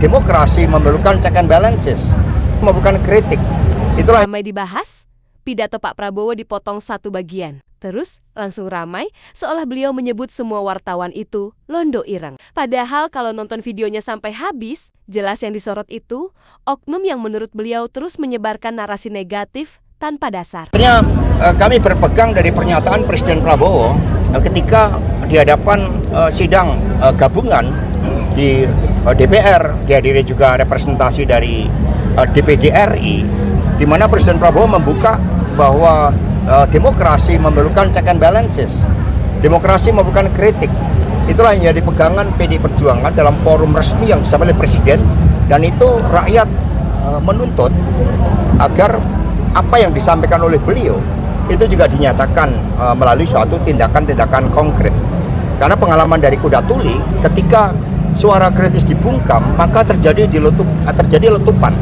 Demokrasi memerlukan check and balances, bukan kritik. Itulah Ramai dibahas, pidato Pak Prabowo dipotong satu bagian. Terus langsung ramai seolah beliau menyebut semua wartawan itu londo ireng. Padahal kalau nonton videonya sampai habis, jelas yang disorot itu oknum yang menurut beliau terus menyebarkan narasi negatif tanpa dasar. Sebenarnya kami berpegang dari pernyataan Presiden Prabowo ketika di hadapan sidang gabungan di DPR, dihadiri juga representasi dari DPD RI, di mana Presiden Prabowo membuka bahwa demokrasi memerlukan check and balances. Demokrasi memerlukan kritik. Itulah yang jadi pegangan PD Perjuangan dalam forum resmi yang disampaikan oleh Presiden, dan itu rakyat menuntut agar apa yang disampaikan oleh beliau itu juga dinyatakan melalui suatu tindakan-tindakan konkret. Karena pengalaman dari kuda tuli, ketika suara kritis dibungkam, maka terjadi letupan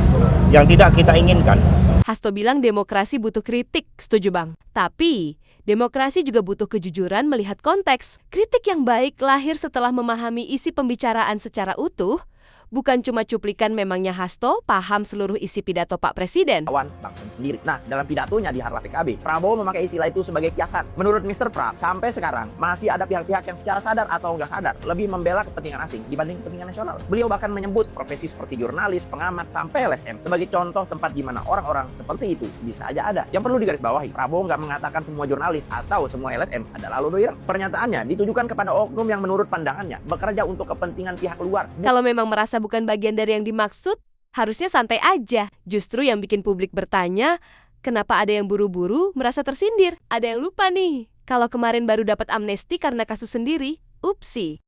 yang tidak kita inginkan. Hasto bilang demokrasi butuh kritik, setuju Bang. Tapi, demokrasi juga butuh kejujuran melihat konteks. Kritik yang baik lahir setelah memahami isi pembicaraan secara utuh, bukan cuma cuplikan. Memangnya Hasto paham seluruh isi pidato Pak Presiden. Lawan bangsa sendiri. Nah, dalam pidatonya di Harlah PKB, Prabowo memakai istilah itu sebagai kiasan. Menurut Mr. Pra, sampai sekarang masih ada pihak-pihak yang secara sadar atau nggak sadar lebih membela kepentingan asing dibanding kepentingan nasional. Beliau bahkan menyebut profesi seperti jurnalis, pengamat, sampai LSM sebagai contoh tempat di mana orang-orang seperti itu bisa aja ada. Yang perlu digarisbawahi, Prabowo nggak mengatakan semua jurnalis atau semua LSM adalah londo ireng. Pernyataannya ditujukan kepada oknum yang menurut pandangannya bekerja untuk kepentingan pihak luar. Kalau memang merasa bukan bagian dari yang dimaksud, harusnya santai aja. Justru yang bikin publik bertanya, kenapa ada yang buru-buru merasa tersindir? Ada yang lupa nih, kalau kemarin baru dapat amnesti karena kasus sendiri. Upsi.